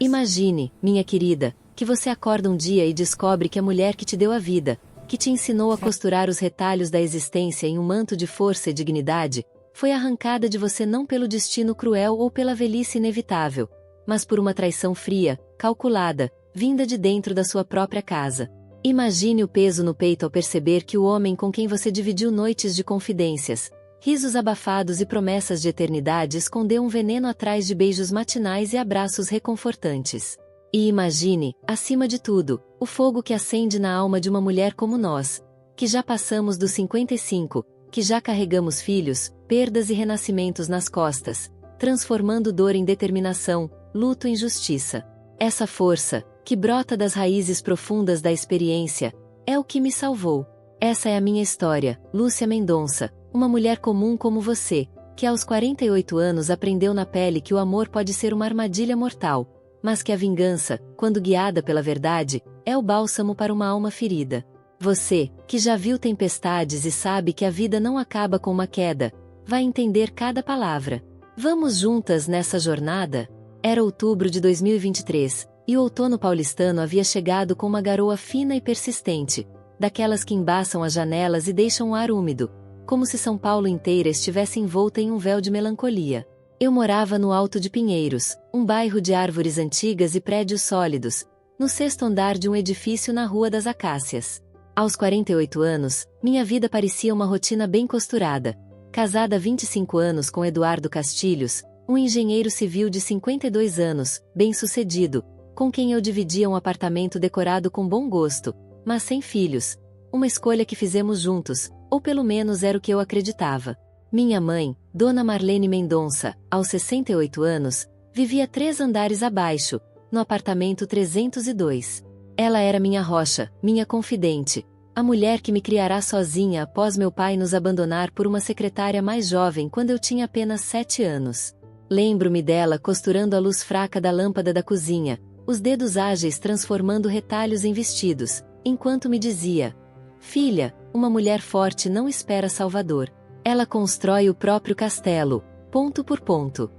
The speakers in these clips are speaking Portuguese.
Imagine, minha querida, que você acorda um dia e descobre que a mulher que te deu a vida, que te ensinou a costurar os retalhos da existência em um manto de força e dignidade, foi arrancada de você não pelo destino cruel ou pela velhice inevitável, mas por uma traição fria, calculada, vinda de dentro da sua própria casa. Imagine o peso no peito ao perceber que o homem com quem você dividiu noites de confidências, risos abafados e promessas de eternidade escondeu um veneno atrás de beijos matinais e abraços reconfortantes. E imagine, acima de tudo, o fogo que acende na alma de uma mulher como nós, que já passamos dos 55, que já carregamos filhos, perdas e renascimentos nas costas, transformando dor em determinação, luto em justiça. Essa força, que brota das raízes profundas da experiência, é o que me salvou. Essa é a minha história, Lúcia Mendonça, uma mulher comum como você, que aos 48 anos aprendeu na pele que o amor pode ser uma armadilha mortal, mas que a vingança, quando guiada pela verdade, é o bálsamo para uma alma ferida. Você, que já viu tempestades e sabe que a vida não acaba com uma queda, vai entender cada palavra. Vamos juntas nessa jornada? Era outubro de 2023, e o outono paulistano havia chegado com uma garoa fina e persistente, daquelas que embaçam as janelas e deixam o ar úmido, como se São Paulo inteira estivesse envolta em um véu de melancolia. Eu morava no Alto de Pinheiros, um bairro de árvores antigas e prédios sólidos, no sexto andar de um edifício na Rua das Acácias. Aos 48 anos, minha vida parecia uma rotina bem costurada. Casada há 25 anos com Eduardo Castilhos, um engenheiro civil de 52 anos, bem-sucedido, com quem eu dividia um apartamento decorado com bom gosto, mas sem filhos. Uma escolha que fizemos juntos, ou pelo menos era o que eu acreditava. Minha mãe, Dona Marlene Mendonça, aos 68 anos, vivia 3 andares abaixo, no apartamento 302. Ela era minha rocha, minha confidente, a mulher que me criará sozinha após meu pai nos abandonar por uma secretária mais jovem quando eu tinha apenas 7 anos. Lembro-me dela costurando a luz fraca da lâmpada da cozinha, os dedos ágeis transformando retalhos em vestidos, enquanto me dizia: "Filha, uma mulher forte não espera Salvador. Ela constrói o próprio castelo, ponto por ponto."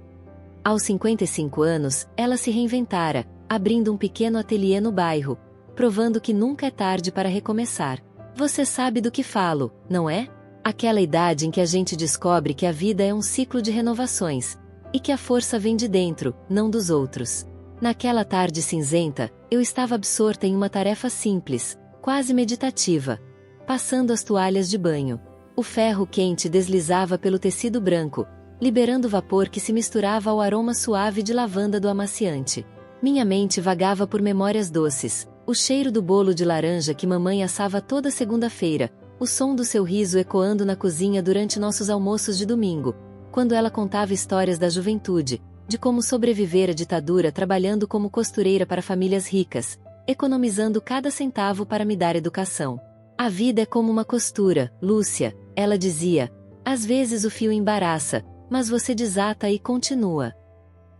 Aos 55 anos, ela se reinventara, abrindo um pequeno ateliê no bairro, provando que nunca é tarde para recomeçar. Você sabe do que falo, não é? Aquela idade em que a gente descobre que a vida é um ciclo de renovações, e que a força vem de dentro, não dos outros. Naquela tarde cinzenta, eu estava absorta em uma tarefa simples, quase meditativa, passando as toalhas de banho. O ferro quente deslizava pelo tecido branco, liberando vapor que se misturava ao aroma suave de lavanda do amaciante. Minha mente vagava por memórias doces, o cheiro do bolo de laranja que mamãe assava toda segunda-feira, o som do seu riso ecoando na cozinha durante nossos almoços de domingo, quando ela contava histórias da juventude, de como sobreviver à ditadura trabalhando como costureira para famílias ricas, economizando cada centavo para me dar educação. A vida é como uma costura, Lúcia, ela dizia. Às vezes o fio embaraça, mas você desata e continua.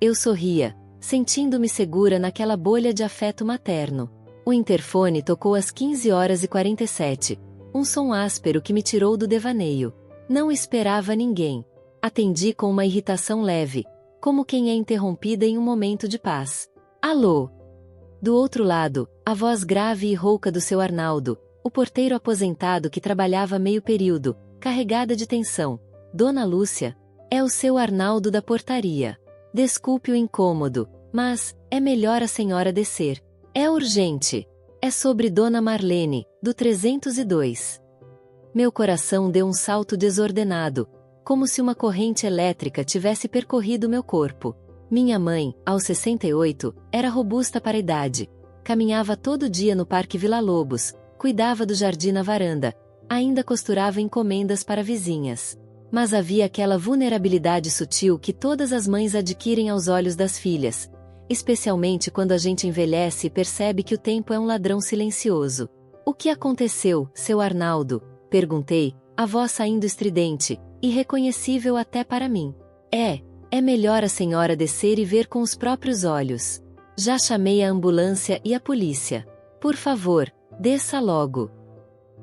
Eu sorria, sentindo-me segura naquela bolha de afeto materno. O interfone tocou às 15h47, um som áspero que me tirou do devaneio. Não esperava ninguém. Atendi com uma irritação leve, como quem é interrompida em um momento de paz. Alô? Do outro lado, a voz grave e rouca do seu Arnaldo, o porteiro aposentado que trabalhava meio período, carregada de tensão. Dona Lúcia, é o seu Arnaldo da portaria. Desculpe o incômodo, mas é melhor a senhora descer. É urgente. É sobre Dona Marlene, do 302. Meu coração deu um salto desordenado, como se uma corrente elétrica tivesse percorrido meu corpo. Minha mãe, aos 68, era robusta para a idade. Caminhava todo dia no Parque Vila Lobos, cuidava do jardim na varanda, ainda costurava encomendas para vizinhas. Mas havia aquela vulnerabilidade sutil que todas as mães adquirem aos olhos das filhas, especialmente quando a gente envelhece e percebe que o tempo é um ladrão silencioso. "O que aconteceu, seu Arnaldo?" perguntei, a voz saindo estridente, irreconhecível até para mim. É melhor a senhora descer e ver com os próprios olhos. Já chamei a ambulância e a polícia. Por favor, desça logo."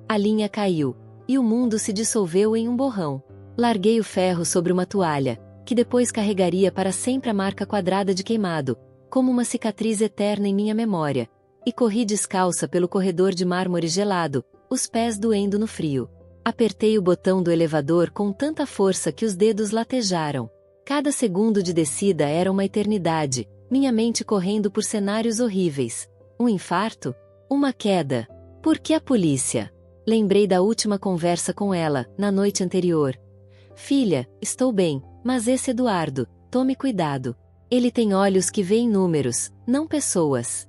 A linha caiu, e o mundo se dissolveu em um borrão. Larguei o ferro sobre uma toalha, que depois carregaria para sempre a marca quadrada de queimado, como uma cicatriz eterna em minha memória, e corri descalça pelo corredor de mármore gelado, os pés doendo no frio. Apertei o botão do elevador com tanta força que os dedos latejaram. Cada segundo de descida era uma eternidade, minha mente correndo por cenários horríveis. Um infarto? Uma queda? Por que a polícia? Lembrei da última conversa com ela, na noite anterior. Filha, estou bem, mas esse Eduardo, tome cuidado. Ele tem olhos que veem números, não pessoas.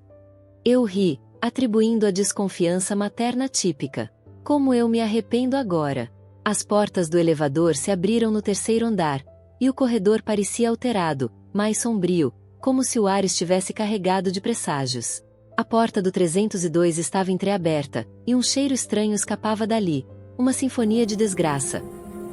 Eu ri, atribuindo a desconfiança materna típica. Como eu me arrependo agora. As portas do elevador se abriram no terceiro andar, e o corredor parecia alterado, mais sombrio, como se o ar estivesse carregado de presságios. A porta do 302 estava entreaberta, e um cheiro estranho escapava dali, uma sinfonia de desgraça.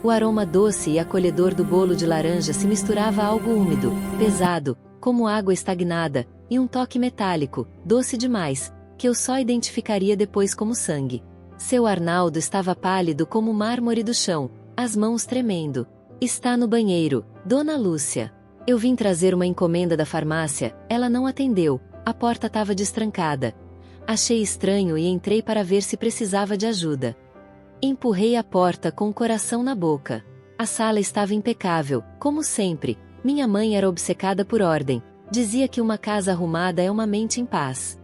O aroma doce e acolhedor do bolo de laranja se misturava a algo úmido, pesado, como água estagnada, e um toque metálico, doce demais, que eu só identificaria depois como sangue. Seu Arnaldo estava pálido como o mármore do chão, as mãos tremendo. Está no banheiro, Dona Lúcia. Eu vim trazer uma encomenda da farmácia, ela não atendeu, a porta estava destrancada. Achei estranho e entrei para ver se precisava de ajuda. Empurrei a porta com o coração na boca. A sala estava impecável, como sempre. Minha mãe era obcecada por ordem. Dizia que uma casa arrumada é uma mente em paz.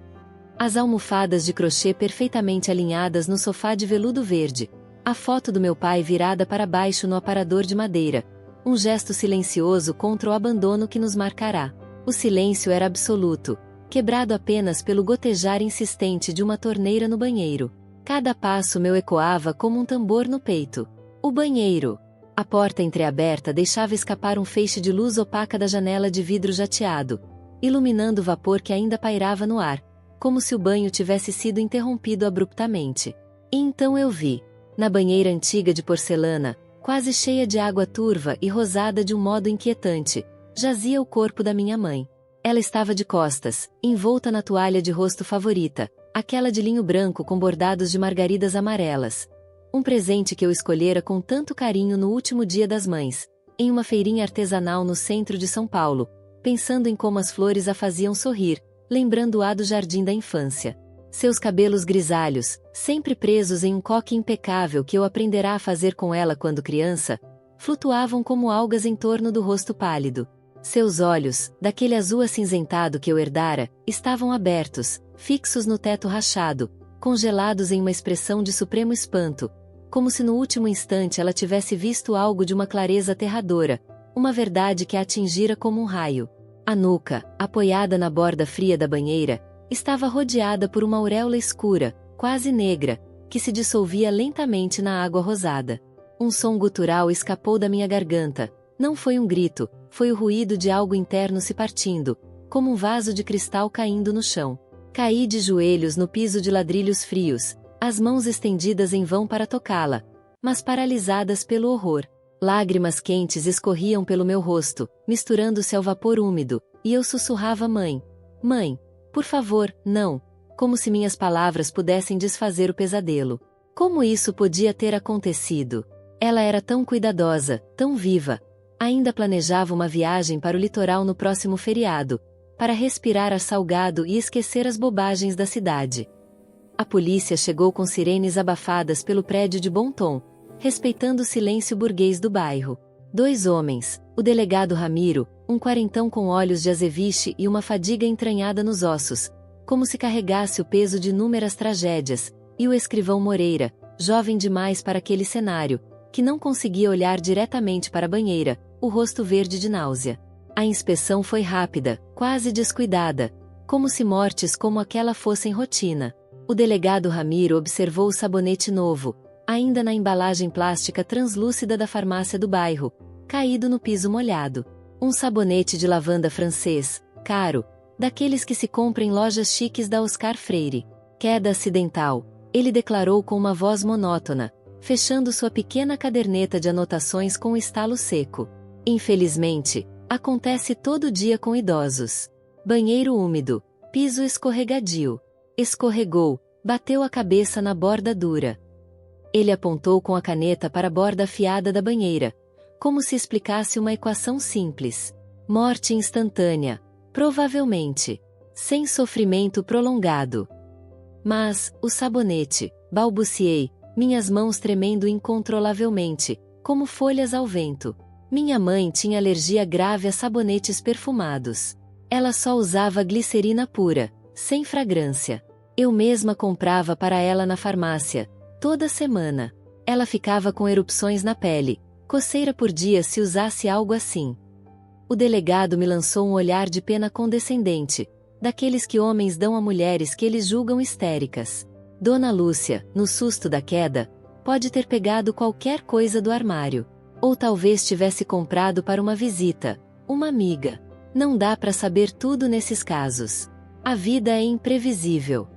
As almofadas de crochê perfeitamente alinhadas no sofá de veludo verde. A foto do meu pai virada para baixo no aparador de madeira. Um gesto silencioso contra o abandono que nos marcará. O silêncio era absoluto, quebrado apenas pelo gotejar insistente de uma torneira no banheiro. Cada passo meu ecoava como um tambor no peito. O banheiro. A porta entreaberta deixava escapar um feixe de luz opaca da janela de vidro jateado, iluminando o vapor que ainda pairava no ar, como se o banho tivesse sido interrompido abruptamente. E então eu vi, na banheira antiga de porcelana, quase cheia de água turva e rosada de um modo inquietante, jazia o corpo da minha mãe. Ela estava de costas, envolta na toalha de rosto favorita, aquela de linho branco com bordados de margaridas amarelas. Um presente que eu escolhera com tanto carinho no último dia das mães, em uma feirinha artesanal no centro de São Paulo, pensando em como as flores a faziam sorrir, lembrando-a do jardim da infância. Seus cabelos grisalhos, sempre presos em um coque impecável que eu aprenderá a fazer com ela quando criança, flutuavam como algas em torno do rosto pálido. Seus olhos, daquele azul acinzentado que eu herdara, estavam abertos, fixos no teto rachado, congelados em uma expressão de supremo espanto, como se no último instante ela tivesse visto algo de uma clareza aterradora, uma verdade que a atingira como um raio. A nuca, apoiada na borda fria da banheira, estava rodeada por uma auréola escura, quase negra, que se dissolvia lentamente na água rosada. Um som gutural escapou da minha garganta. Não foi um grito, foi o ruído de algo interno se partindo, como um vaso de cristal caindo no chão. Caí de joelhos no piso de ladrilhos frios, as mãos estendidas em vão para tocá-la, mas paralisadas pelo horror. Lágrimas quentes escorriam pelo meu rosto, misturando-se ao vapor úmido, e eu sussurrava: mãe, mãe, por favor, não, como se minhas palavras pudessem desfazer o pesadelo. Como isso podia ter acontecido? Ela era tão cuidadosa, tão viva. Ainda planejava uma viagem para o litoral no próximo feriado, para respirar ar salgado e esquecer as bobagens da cidade. A polícia chegou com sirenes abafadas pelo prédio de bom tom, respeitando o silêncio burguês do bairro. 2 homens, o delegado Ramiro, um quarentão com olhos de azeviche e uma fadiga entranhada nos ossos, como se carregasse o peso de inúmeras tragédias, e o escrivão Moreira, jovem demais para aquele cenário, que não conseguia olhar diretamente para a banheira, o rosto verde de náusea. A inspeção foi rápida, quase descuidada, como se mortes como aquela fossem rotina. O delegado Ramiro observou o sabonete novo, ainda na embalagem plástica translúcida da farmácia do bairro, caído no piso molhado. Um sabonete de lavanda francês, caro, daqueles que se compra em lojas chiques da Oscar Freire. Queda acidental, ele declarou com uma voz monótona, fechando sua pequena caderneta de anotações com um estalo seco. Infelizmente, acontece todo dia com idosos. Banheiro úmido, piso escorregadio. Escorregou, bateu a cabeça na borda dura. Ele apontou com a caneta para a borda afiada da banheira, como se explicasse uma equação simples. Morte instantânea. Provavelmente. Sem sofrimento prolongado. Mas, o sabonete, balbuciei, minhas mãos tremendo incontrolavelmente, como folhas ao vento. Minha mãe tinha alergia grave a sabonetes perfumados. Ela só usava glicerina pura, sem fragrância. Eu mesma comprava para ela na farmácia, toda semana. Ela ficava com erupções na pele, coceira por dia se usasse algo assim. O delegado me lançou um olhar de pena condescendente, daqueles que homens dão a mulheres que eles julgam histéricas. Dona Lúcia, no susto da queda, pode ter pegado qualquer coisa do armário. Ou talvez tivesse comprado para uma visita, uma amiga. Não dá para saber tudo nesses casos. A vida é imprevisível.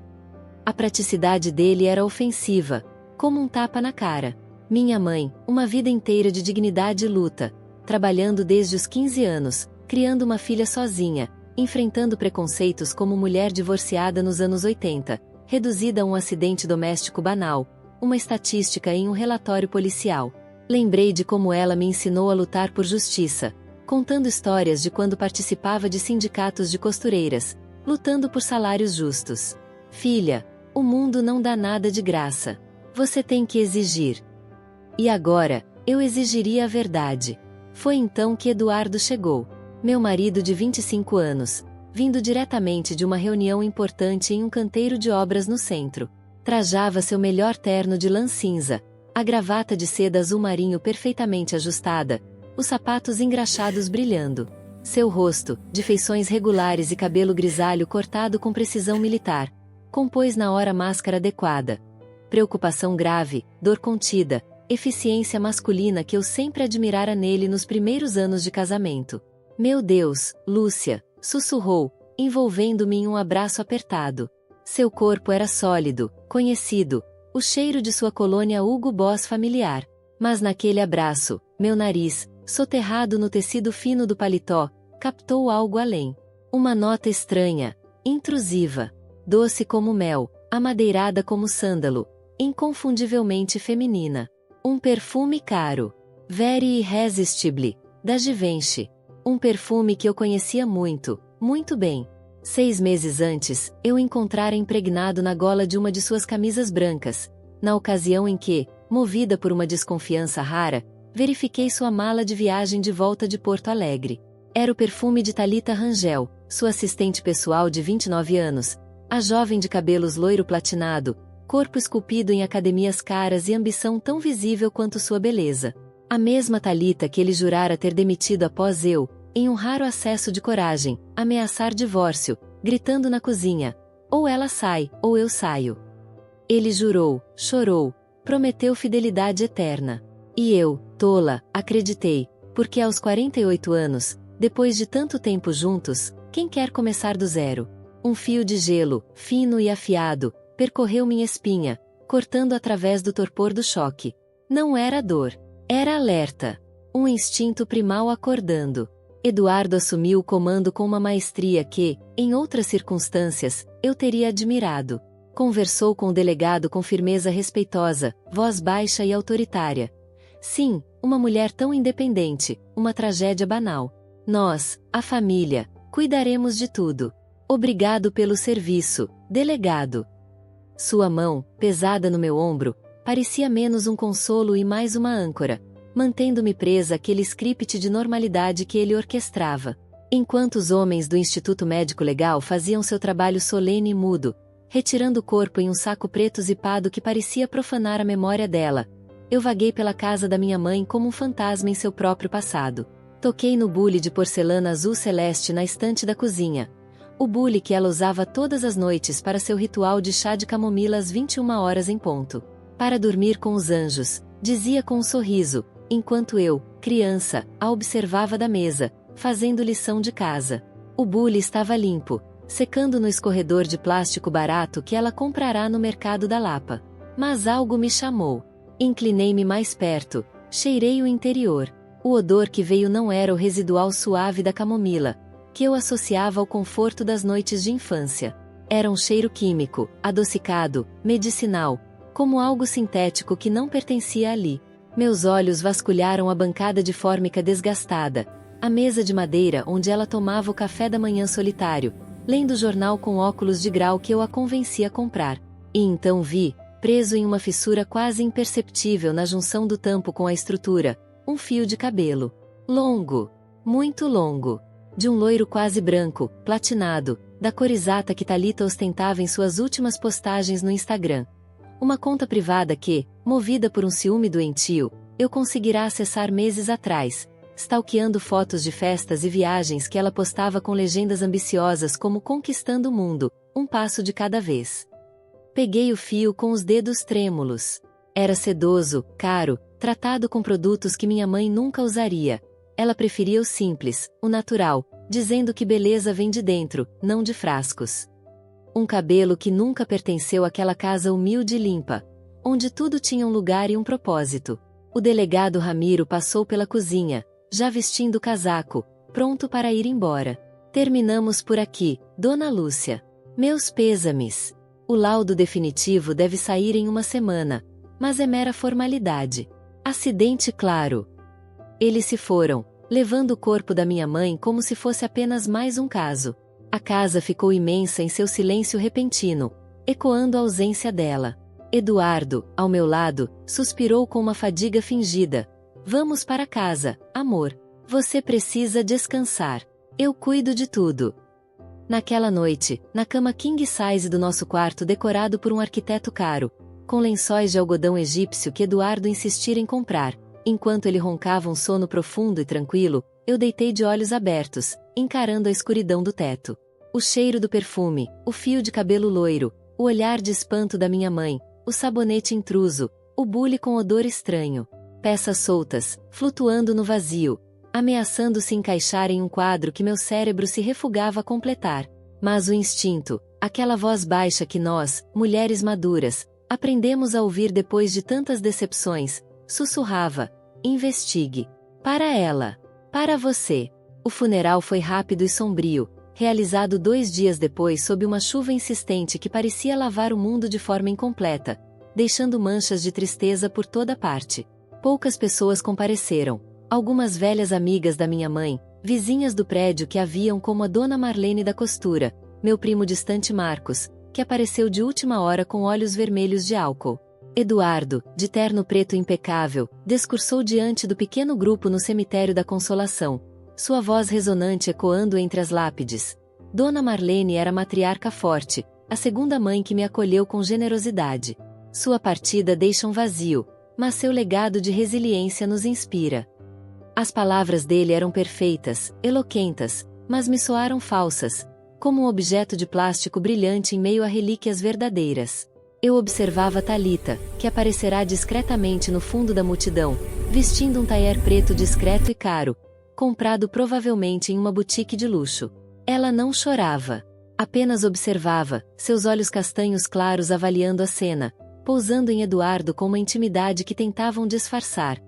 A praticidade dele era ofensiva, como um tapa na cara. Minha mãe, uma vida inteira de dignidade e luta, trabalhando desde os 15 anos, criando uma filha sozinha, enfrentando preconceitos como mulher divorciada nos anos 80, reduzida a um acidente doméstico banal, uma estatística em um relatório policial. Lembrei de como ela me ensinou a lutar por justiça, contando histórias de quando participava de sindicatos de costureiras, lutando por salários justos. Filha, o mundo não dá nada de graça. Você tem que exigir. E agora, eu exigiria a verdade. Foi então que Eduardo chegou. Meu marido de 25 anos, vindo diretamente de uma reunião importante em um canteiro de obras no centro. Trajava seu melhor terno de lã cinza, a gravata de seda azul marinho perfeitamente ajustada, os sapatos engraxados brilhando. Seu rosto, de feições regulares e cabelo grisalho cortado com precisão militar, compôs na hora a máscara adequada. Preocupação grave, dor contida, eficiência masculina que eu sempre admirara nele nos primeiros anos de casamento. Meu Deus, Lúcia, sussurrou, envolvendo-me em um abraço apertado. Seu corpo era sólido, conhecido, o cheiro de sua colônia Hugo Boss familiar. Mas naquele abraço, meu nariz, soterrado no tecido fino do paletó, captou algo além. Uma nota estranha, intrusiva, doce como mel, amadeirada como sândalo, inconfundivelmente feminina. Um perfume caro, very irresistible, da Givenchy. Um perfume que eu conhecia muito, muito bem. 6 meses antes, eu o encontrara impregnado na gola de uma de suas camisas brancas, na ocasião em que, movida por uma desconfiança rara, verifiquei sua mala de viagem de volta de Porto Alegre. Era o perfume de Thalita Rangel, sua assistente pessoal de 29 anos, a jovem de cabelos loiro platinado, corpo esculpido em academias caras e ambição tão visível quanto sua beleza. A mesma Thalita que ele jurara ter demitido após eu, em um raro acesso de coragem, ameaçar divórcio, gritando na cozinha: ou ela sai, ou eu saio. Ele jurou, chorou, prometeu fidelidade eterna. E eu, tola, acreditei, porque aos 48 anos, depois de tanto tempo juntos, quem quer começar do zero? Um fio de gelo, fino e afiado, percorreu minha espinha, cortando através do torpor do choque. Não era dor, era alerta. Um instinto primal acordando. Eduardo assumiu o comando com uma maestria que, em outras circunstâncias, eu teria admirado. Conversou com o delegado com firmeza respeitosa, voz baixa e autoritária. Sim, uma mulher tão independente, uma tragédia banal. Nós, a família, cuidaremos de tudo. Obrigado pelo serviço, delegado. Sua mão, pesada no meu ombro, parecia menos um consolo e mais uma âncora, mantendo-me presa àquele script de normalidade que ele orquestrava. Enquanto os homens do Instituto Médico Legal faziam seu trabalho solene e mudo, retirando o corpo em um saco preto zipado que parecia profanar a memória dela, eu vaguei pela casa da minha mãe como um fantasma em seu próprio passado. Toquei no bule de porcelana azul celeste na estante da cozinha. O bule que ela usava todas as noites para seu ritual de chá de camomila às 21 horas em ponto. Para dormir com os anjos, dizia com um sorriso, enquanto eu, criança, a observava da mesa, fazendo lição de casa. O bule estava limpo, secando no escorredor de plástico barato que ela comprará no mercado da Lapa. Mas algo me chamou. Inclinei-me mais perto, cheirei o interior. O odor que veio não era o residual suave da camomila, que eu associava ao conforto das noites de infância. Era um cheiro químico, adocicado, medicinal, como algo sintético que não pertencia ali. Meus olhos vasculharam a bancada de fórmica desgastada, A mesa de madeira onde ela tomava o café da manhã solitário, lendo o jornal com óculos de grau que eu a convenci a comprar. E então vi, preso em uma fissura quase imperceptível na junção do tampo com a estrutura, um fio de cabelo. Longo. Muito longo. De um loiro quase branco, platinado, da cor exata que Thalita ostentava em suas últimas postagens no Instagram. Uma conta privada que, movida por um ciúme doentio, eu conseguirá acessar meses atrás, stalkeando fotos de festas e viagens que ela postava com legendas ambiciosas como conquistando o mundo, um passo de cada vez. Peguei o fio com os dedos trêmulos. Era sedoso, caro, tratado com produtos que minha mãe nunca usaria. Ela preferia o simples, o natural, dizendo que beleza vem de dentro, não de frascos. Um cabelo que nunca pertenceu àquela casa humilde e limpa, onde tudo tinha um lugar e um propósito. O delegado Ramiro passou pela cozinha, já vestindo o casaco, pronto para ir embora. Terminamos por aqui, Dona Lúcia. Meus pêsames. O laudo definitivo deve sair em uma semana, mas é mera formalidade. Acidente claro. Eles se foram, levando o corpo da minha mãe como se fosse apenas mais um caso. A casa ficou imensa em seu silêncio repentino, ecoando a ausência dela. Eduardo, ao meu lado, suspirou com uma fadiga fingida. Vamos para casa, amor. Você precisa descansar. Eu cuido de tudo. Naquela noite, na cama king size do nosso quarto decorado por um arquiteto caro, com lençóis de algodão egípcio que Eduardo insistira em comprar, enquanto ele roncava um sono profundo e tranquilo, eu deitei de olhos abertos, encarando a escuridão do teto. O cheiro do perfume, o fio de cabelo loiro, o olhar de espanto da minha mãe, o sabonete intruso, o bule com odor estranho. Peças soltas, flutuando no vazio, ameaçando se encaixar em um quadro que meu cérebro se refugava a completar. Mas o instinto, aquela voz baixa que nós, mulheres maduras, aprendemos a ouvir depois de tantas decepções, sussurrava: investigue. Para ela. Para você. O funeral foi rápido e sombrio, realizado 2 dias depois sob uma chuva insistente que parecia lavar o mundo de forma incompleta, deixando manchas de tristeza por toda parte. Poucas pessoas compareceram. Algumas velhas amigas da minha mãe, vizinhas do prédio que a viam como a Dona Marlene da costura, meu primo distante Marcos, que apareceu de última hora com olhos vermelhos de álcool. Eduardo, de terno preto impecável, discursou diante do pequeno grupo no cemitério da Consolação, sua voz ressonante ecoando entre as lápides. Dona Marlene era matriarca forte, a segunda mãe que me acolheu com generosidade. Sua partida deixa um vazio, mas seu legado de resiliência nos inspira. As palavras dele eram perfeitas, eloquentas, mas me soaram falsas, como um objeto de plástico brilhante em meio a relíquias verdadeiras. Eu observava Thalita, que aparecerá discretamente no fundo da multidão, vestindo um tailleur preto discreto e caro, comprado provavelmente em uma boutique de luxo. Ela não chorava. Apenas observava, seus olhos castanhos claros avaliando a cena, pousando em Eduardo com uma intimidade que tentavam disfarçar,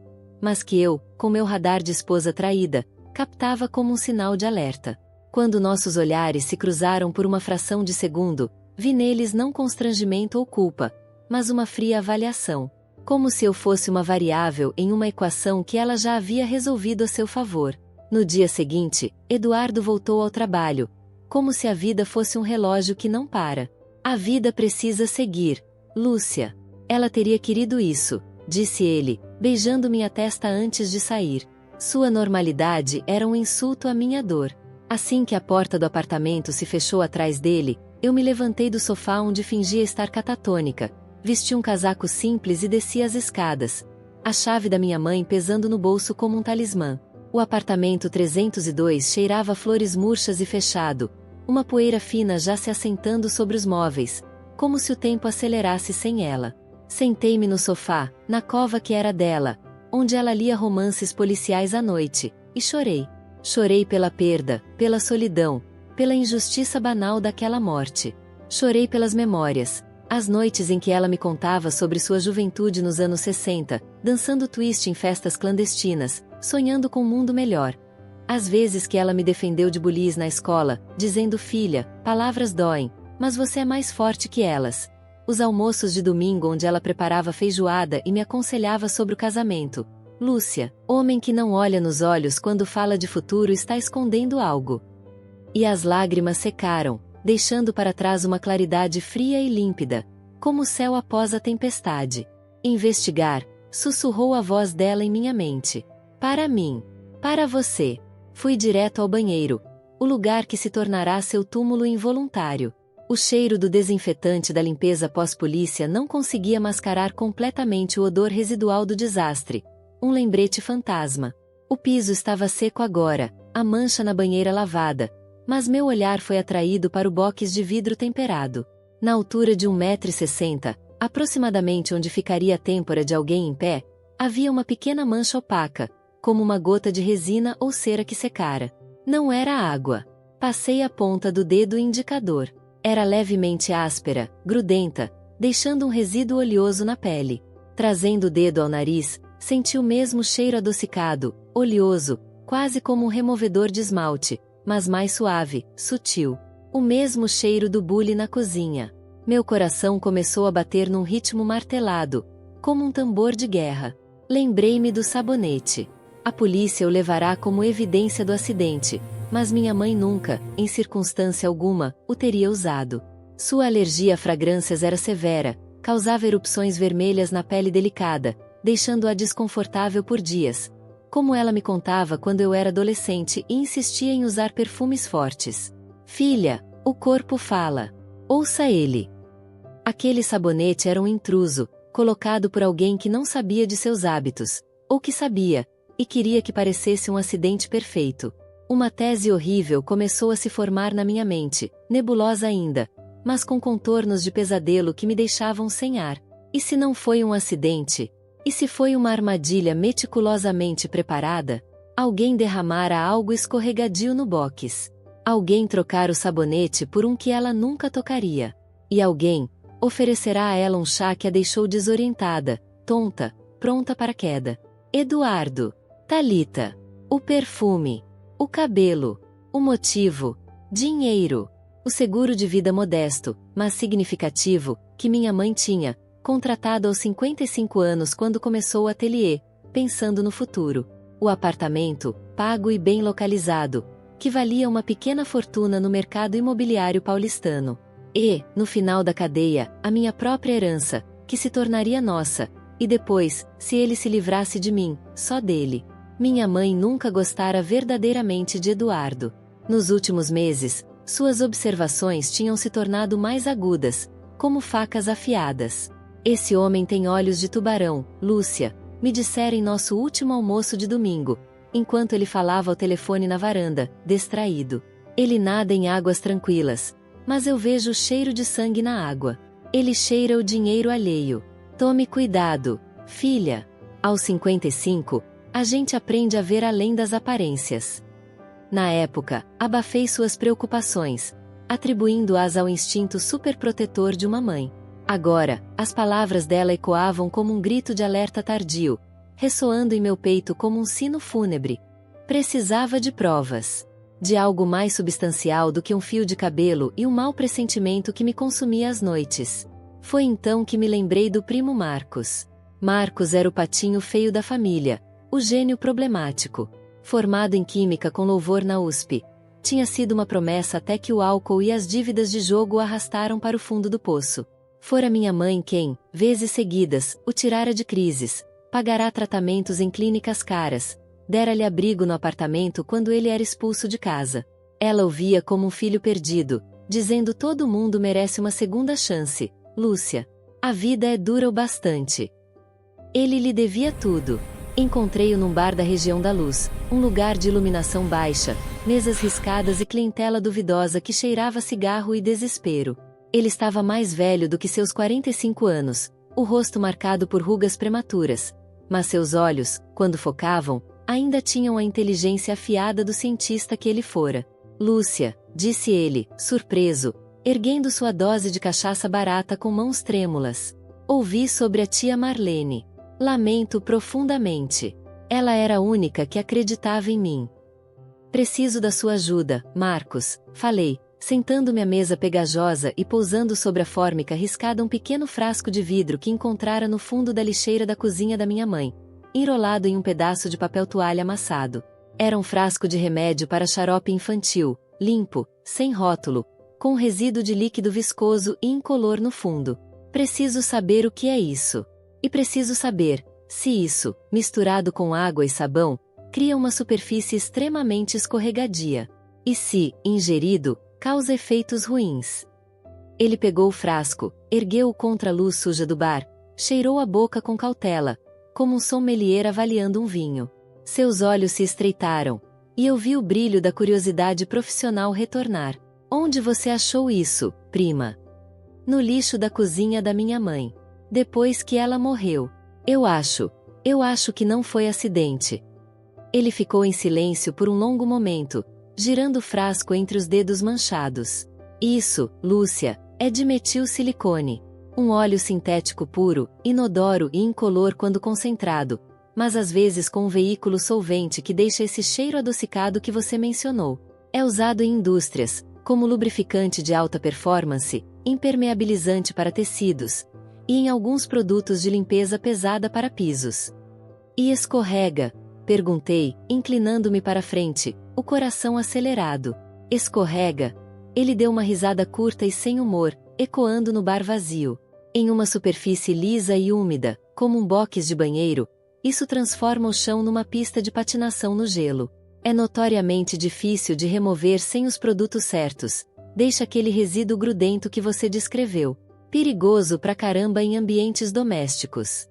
mas que eu, com meu radar de esposa traída, captava como um sinal de alerta. Quando nossos olhares se cruzaram por uma fração de segundo, vi neles não constrangimento ou culpa, mas uma fria avaliação. Como se eu fosse uma variável em uma equação que ela já havia resolvido a seu favor. No dia seguinte, Eduardo voltou ao trabalho, como se a vida fosse um relógio que não para. A vida precisa seguir, Lúcia. Ela teria querido isso, disse ele, beijando minha testa antes de sair. Sua normalidade era um insulto à minha dor. Assim que a porta do apartamento se fechou atrás dele, eu me levantei do sofá onde fingia estar catatônica, vesti um casaco simples e desci as escadas, a chave da minha mãe pesando no bolso como um talismã. O apartamento 302 cheirava a flores murchas e fechado, uma poeira fina já se assentando sobre os móveis, como se o tempo acelerasse sem ela. Sentei-me no sofá, na cova que era dela, onde ela lia romances policiais à noite, e chorei. Chorei pela perda, pela solidão, pela injustiça banal daquela morte. Chorei pelas memórias, as noites em que ela me contava sobre sua juventude nos anos 60, dançando twist em festas clandestinas, sonhando com um mundo melhor. As vezes que ela me defendeu de bullies na escola, dizendo: filha, palavras doem, mas você é mais forte que elas. Os almoços de domingo onde ela preparava feijoada e me aconselhava sobre o casamento. Lúcia, homem que não olha nos olhos quando fala de futuro está escondendo algo. E as lágrimas secaram, deixando para trás uma claridade fria e límpida, como o céu após a tempestade. Investigar, sussurrou a voz dela em minha mente. Para mim. Para você. Fui direto ao banheiro, o lugar que se tornará seu túmulo involuntário. O cheiro do desinfetante da limpeza pós-polícia não conseguia mascarar completamente o odor residual do desastre. Um lembrete fantasma. O piso estava seco agora, a mancha na banheira lavada, mas meu olhar foi atraído para o box de vidro temperado. Na altura de 1,60 m, aproximadamente onde ficaria a têmpora de alguém em pé, havia uma pequena mancha opaca, como uma gota de resina ou cera que secara. Não era água. Passei a ponta do dedo indicador. Era levemente áspera, grudenta, deixando um resíduo oleoso na pele. Trazendo o dedo ao nariz, senti o mesmo cheiro adocicado, oleoso, quase como um removedor de esmalte, mas mais suave, sutil. O mesmo cheiro do bule na cozinha. Meu coração começou a bater num ritmo martelado, como um tambor de guerra. Lembrei-me do sabonete. A polícia o levará como evidência do acidente, mas minha mãe nunca, em circunstância alguma, o teria usado. Sua alergia a fragrâncias era severa, causava erupções vermelhas na pele delicada, deixando-a desconfortável por dias. Como ela me contava quando eu era adolescente e insistia em usar perfumes fortes. Filha, o corpo fala. Ouça ele. Aquele sabonete era um intruso, colocado por alguém que não sabia de seus hábitos, ou que sabia, e queria que parecesse um acidente perfeito. Uma tese horrível começou a se formar na minha mente, nebulosa ainda, mas com contornos de pesadelo que me deixavam sem ar. E se não foi um acidente? E se foi uma armadilha meticulosamente preparada? Alguém derramara algo escorregadio no box. Alguém trocar o sabonete por um que ela nunca tocaria. E alguém oferecerá a ela um chá que a deixou desorientada, tonta, pronta para a queda. Eduardo. Thalita. O perfume. O cabelo. O motivo. Dinheiro. O seguro de vida modesto, mas significativo, que minha mãe tinha, contratado aos 55 anos quando começou o ateliê, pensando no futuro. O apartamento, pago e bem localizado, que valia uma pequena fortuna no mercado imobiliário paulistano. E, no final da cadeia, a minha própria herança, que se tornaria nossa, e depois, se ele se livrasse de mim, só dele. Minha mãe nunca gostara verdadeiramente de Eduardo. Nos últimos meses, suas observações tinham se tornado mais agudas, como facas afiadas. Esse homem tem olhos de tubarão, Lúcia, me dissera em nosso último almoço de domingo, enquanto ele falava ao telefone na varanda, distraído. Ele nada em águas tranquilas, mas eu vejo o cheiro de sangue na água. Ele cheira o dinheiro alheio. Tome cuidado, filha. Aos 55, a gente aprende a ver além das aparências. Na época, abafei suas preocupações, atribuindo-as ao instinto superprotetor de uma mãe. Agora, as palavras dela ecoavam como um grito de alerta tardio, ressoando em meu peito como um sino fúnebre. Precisava de provas. De algo mais substancial do que um fio de cabelo e um mau pressentimento que me consumia às noites. Foi então que me lembrei do primo Marcos. Marcos era o patinho feio da família, o gênio problemático. Formado em química com louvor na USP, tinha sido uma promessa até que o álcool e as dívidas de jogo o arrastaram para o fundo do poço. Fora minha mãe quem, vezes seguidas, o tirara de crises, pagará tratamentos em clínicas caras, dera-lhe abrigo no apartamento quando ele era expulso de casa. Ela o via como um filho perdido, dizendo todo mundo merece uma segunda chance. Lúcia, a vida é dura o bastante. Ele lhe devia tudo. Encontrei-o num bar da região da Luz, um lugar de iluminação baixa, mesas riscadas e clientela duvidosa que cheirava cigarro e desespero. Ele estava mais velho do que seus 45 anos, o rosto marcado por rugas prematuras, mas seus olhos, quando focavam, ainda tinham a inteligência afiada do cientista que ele fora. Lúcia, disse ele, surpreso, erguendo sua dose de cachaça barata com mãos trêmulas. Ouvi sobre a tia Marlene. Lamento profundamente. Ela era a única que acreditava em mim. Preciso da sua ajuda, Marcos, falei, sentando-me à mesa pegajosa e pousando sobre a fórmica riscada um pequeno frasco de vidro que encontrara no fundo da lixeira da cozinha da minha mãe. enrolado em um pedaço de papel toalha amassado. Era um frasco de remédio para xarope infantil, limpo, sem rótulo, com um resíduo de líquido viscoso e incolor no fundo. Preciso saber o que é isso. E preciso saber se isso, misturado com água e sabão, cria uma superfície extremamente escorregadia. E se, ingerido, causa efeitos ruins. Ele pegou o frasco, ergueu-o contra a luz suja do bar, cheirou a boca com cautela, como um sommelier avaliando um vinho. Seus olhos se estreitaram, e eu vi o brilho da curiosidade profissional retornar. Onde você achou isso, prima? No lixo da cozinha da minha mãe. Depois que ela morreu. Eu acho que não foi acidente. Ele ficou em silêncio por um longo momento, girando o frasco entre os dedos manchados. Isso, Lúcia, é de metilsilicone. Um óleo sintético puro, inodoro e incolor quando concentrado, mas às vezes com um veículo solvente que deixa esse cheiro adocicado que você mencionou. É usado em indústrias, como lubrificante de alta performance, impermeabilizante para tecidos, e em alguns produtos de limpeza pesada para pisos. E escorrega? Perguntei, inclinando-me para frente, o coração acelerado. Escorrega? Ele deu uma risada curta e sem humor, ecoando no bar vazio. Em uma superfície lisa e úmida, como um box de banheiro, isso transforma o chão numa pista de patinação no gelo. É notoriamente difícil de remover sem os produtos certos. Deixa aquele resíduo grudento que você descreveu. Perigoso pra caramba em ambientes domésticos.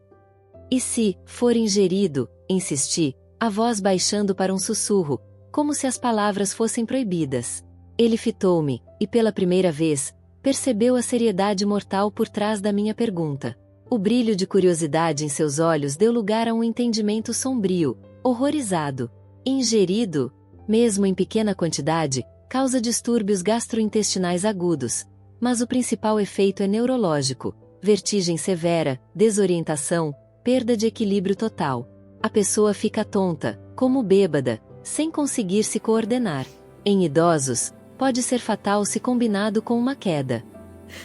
E se for ingerido, insisti, a voz baixando para um sussurro, como se as palavras fossem proibidas. Ele fitou-me, e pela primeira vez, percebeu a seriedade mortal por trás da minha pergunta. O brilho de curiosidade em seus olhos deu lugar a um entendimento sombrio, horrorizado. Ingerido, mesmo em pequena quantidade, causa distúrbios gastrointestinais agudos, mas o principal efeito é neurológico: vertigem severa, desorientação, perda de equilíbrio total. A pessoa fica tonta, como bêbada, sem conseguir se coordenar. Em idosos, pode ser fatal se combinado com uma queda.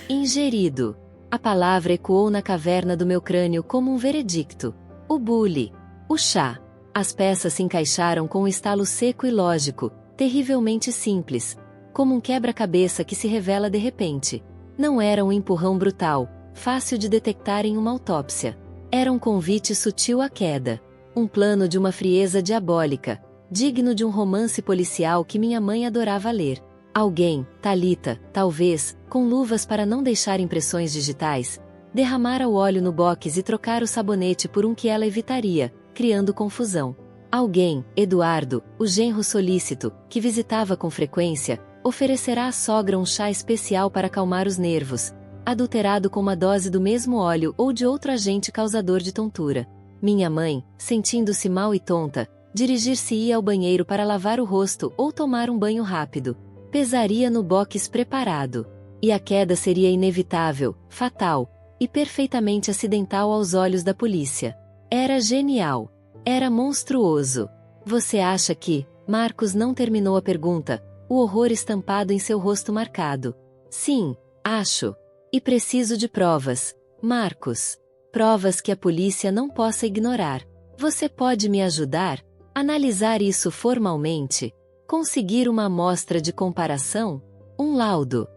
Ingerido. A palavra ecoou na caverna do meu crânio como um veredicto. O bule. O chá. As peças se encaixaram com um estalo seco e lógico, terrivelmente simples, como um quebra-cabeça que se revela de repente. Não era um empurrão brutal, fácil de detectar em uma autópsia. Era um convite sutil à queda. Um plano de uma frieza diabólica, digno de um romance policial que minha mãe adorava ler. Alguém, Thalita, talvez, com luvas para não deixar impressões digitais, derramara o óleo no box e trocar o sabonete por um que ela evitaria, criando confusão. Alguém, Eduardo, o genro solícito, que visitava com frequência, oferecerá à sogra um chá especial para acalmar os nervos, adulterado com uma dose do mesmo óleo ou de outro agente causador de tontura. Minha mãe, sentindo-se mal e tonta, dirigir-se-ia ao banheiro para lavar o rosto ou tomar um banho rápido. Pesaria no box preparado. E a queda seria inevitável, fatal, e perfeitamente acidental aos olhos da polícia. Era genial. Era monstruoso. Você acha que... Marcos não terminou a pergunta, o horror estampado em seu rosto marcado. Sim, acho. E preciso de provas, Marcos. Provas que a polícia não possa ignorar. Você pode me ajudar? Analisar isso formalmente? Conseguir uma amostra de comparação? Um laudo?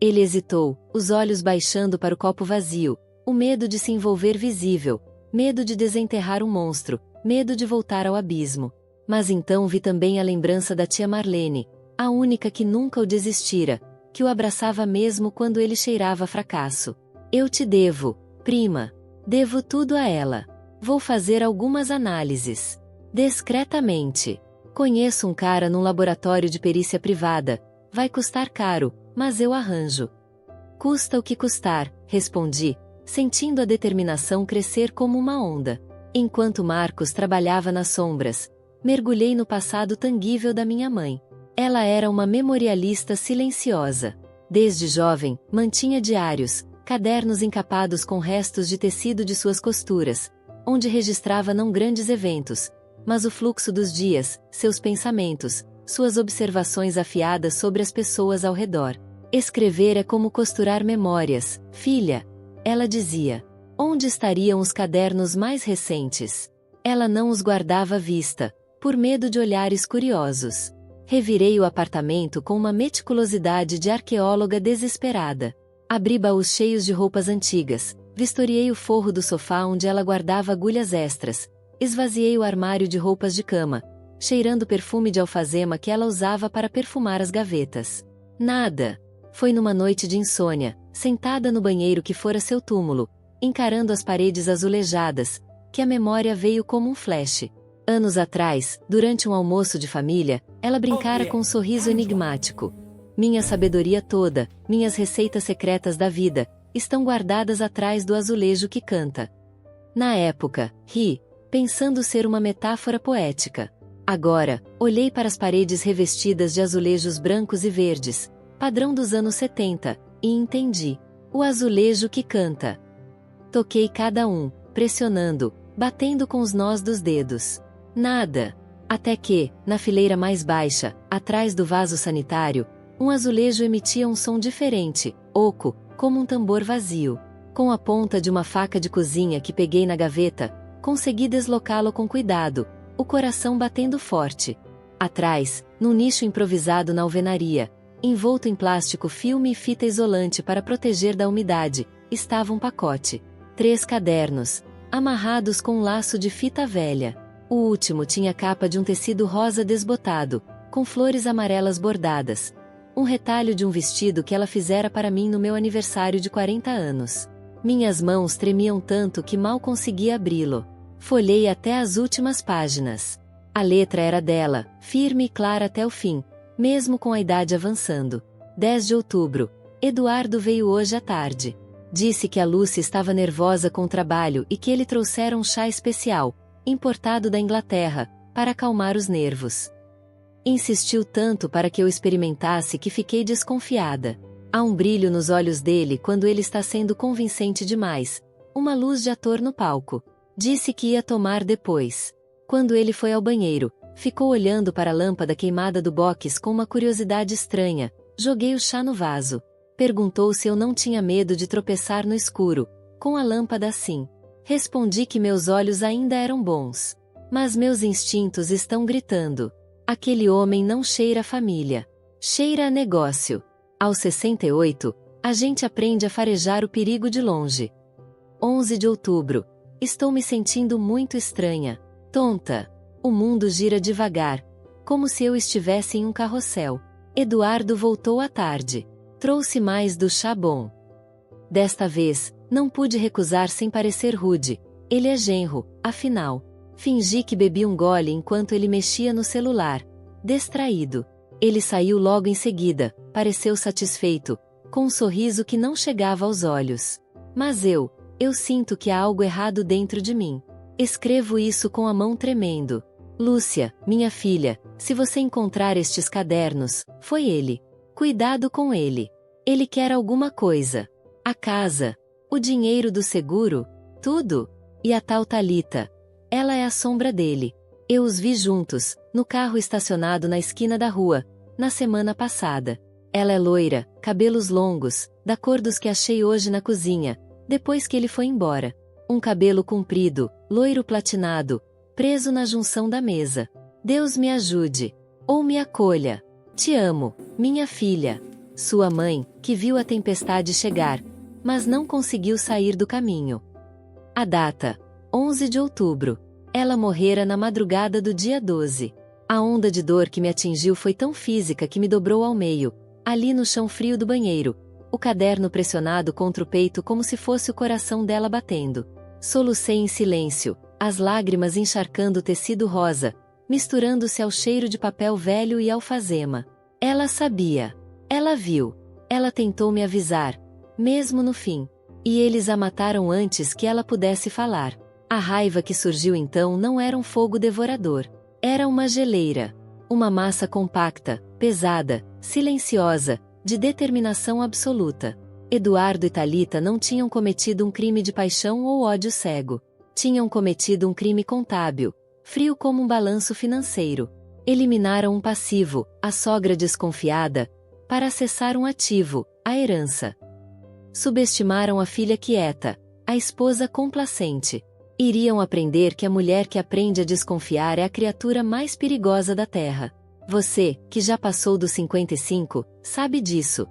Ele hesitou, os olhos baixando para o copo vazio, o medo de se envolver visível, medo de desenterrar um monstro, medo de voltar ao abismo. Mas então vi também a lembrança da tia Marlene, a única que nunca o desistira, que o abraçava mesmo quando ele cheirava fracasso. Eu te devo, prima. Devo tudo a ela. Vou fazer algumas análises. Discretamente. Conheço um cara num laboratório de perícia privada. Vai custar caro, mas eu arranjo. Custa o que custar, respondi, sentindo a determinação crescer como uma onda. Enquanto Marcos trabalhava nas sombras, mergulhei no passado tangível da minha mãe. Ela era uma memorialista silenciosa. Desde jovem, mantinha diários, cadernos encapados com restos de tecido de suas costuras, onde registrava não grandes eventos, mas o fluxo dos dias, seus pensamentos, suas observações afiadas sobre as pessoas ao redor. Escrever é como costurar memórias, filha, ela dizia. Onde estariam os cadernos mais recentes? Ela não os guardava à vista, por medo de olhares curiosos. Revirei o apartamento com uma meticulosidade de arqueóloga desesperada. Abri baús cheios de roupas antigas, vistoriei o forro do sofá onde ela guardava agulhas extras, esvaziei o armário de roupas de cama, cheirando o perfume de alfazema que ela usava para perfumar as gavetas. Nada. Foi numa noite de insônia, sentada no banheiro que fora seu túmulo, encarando as paredes azulejadas, que a memória veio como um flash. Anos atrás, durante um almoço de família, ela brincara com um sorriso enigmático. Minha sabedoria toda, minhas receitas secretas da vida, estão guardadas atrás do azulejo que canta. Na época, ri, pensando ser uma metáfora poética. Agora, olhei para as paredes revestidas de azulejos brancos e verdes, padrão dos anos 70, e entendi. O azulejo que canta. Toquei cada um, pressionando, batendo com os nós dos dedos. Nada. Até que, na fileira mais baixa, atrás do vaso sanitário, um azulejo emitia um som diferente, oco, como um tambor vazio. Com a ponta de uma faca de cozinha que peguei na gaveta, consegui deslocá-lo com cuidado, o coração batendo forte. Atrás, num nicho improvisado na alvenaria, envolto em plástico filme e fita isolante para proteger da umidade, estava um pacote. 3 cadernos, amarrados com um laço de fita velha. O último tinha capa de um tecido rosa desbotado, com flores amarelas bordadas. Um retalho de um vestido que ela fizera para mim no meu aniversário de 40 anos. Minhas mãos tremiam tanto que mal conseguia abri-lo. Folhei até as últimas páginas. A letra era dela, firme e clara até o fim, mesmo com a idade avançando. 10 de outubro. Eduardo veio hoje à tarde. Disse que a Lucy estava nervosa com o trabalho e que ele trouxera um chá especial, importado da Inglaterra, para acalmar os nervos. Insistiu tanto para que eu experimentasse que fiquei desconfiada. Há um brilho nos olhos dele quando ele está sendo convincente demais, uma luz de ator no palco. Disse que ia tomar depois. Quando ele foi ao banheiro, ficou olhando para a lâmpada queimada do box com uma curiosidade estranha. Joguei o chá no vaso. Perguntou se eu não tinha medo de tropeçar no escuro, com a lâmpada assim. Respondi que meus olhos ainda eram bons. Mas meus instintos estão gritando. Aquele homem não cheira a família. Cheira a negócio. Aos 68, a gente aprende a farejar o perigo de longe. 11 de outubro. Estou me sentindo muito estranha. Tonta. O mundo gira devagar, como se eu estivesse em um carrossel. Eduardo voltou à tarde. Trouxe mais do chá bom. Desta vez, não pude recusar sem parecer rude. Ele é genro, afinal. Fingi que bebi um gole enquanto ele mexia no celular. Distraído. Ele saiu logo em seguida, pareceu satisfeito, com um sorriso que não chegava aos olhos. Mas eu sinto que há algo errado dentro de mim. Escrevo isso com a mão tremendo. Lúcia, minha filha, se você encontrar estes cadernos, foi ele. Cuidado com ele. Ele quer alguma coisa. A casa. O dinheiro do seguro. Tudo. E a tal Thalita. Ela é a sombra dele. Eu os vi juntos, no carro estacionado na esquina da rua, na semana passada. Ela é loira, cabelos longos, da cor dos que achei hoje na cozinha, depois que ele foi embora. Um cabelo comprido, loiro platinado, preso na junção da mesa. Deus me ajude. Ou me acolha. Te amo, minha filha. Sua mãe, que viu a tempestade chegar, mas não conseguiu sair do caminho. A data: 11 de outubro. Ela morrera na madrugada do dia 12. A onda de dor que me atingiu foi tão física que me dobrou ao meio, ali no chão frio do banheiro, o caderno pressionado contra o peito como se fosse o coração dela batendo. Solucei em silêncio, as lágrimas encharcando o tecido rosa, misturando-se ao cheiro de papel velho e alfazema. Ela sabia. Ela viu. Ela tentou me avisar, mesmo no fim. E eles a mataram antes que ela pudesse falar. A raiva que surgiu então não era um fogo devorador. Era uma geleira. Uma massa compacta, pesada, silenciosa, de determinação absoluta. Eduardo e Thalita não tinham cometido um crime de paixão ou ódio cego. Tinham cometido um crime contábil, frio como um balanço financeiro. Eliminaram um passivo, a sogra desconfiada, para acessar um ativo, a herança. Subestimaram a filha quieta, a esposa complacente. Iriam aprender que a mulher que aprende a desconfiar é a criatura mais perigosa da Terra. Você, que já passou dos 55, sabe disso.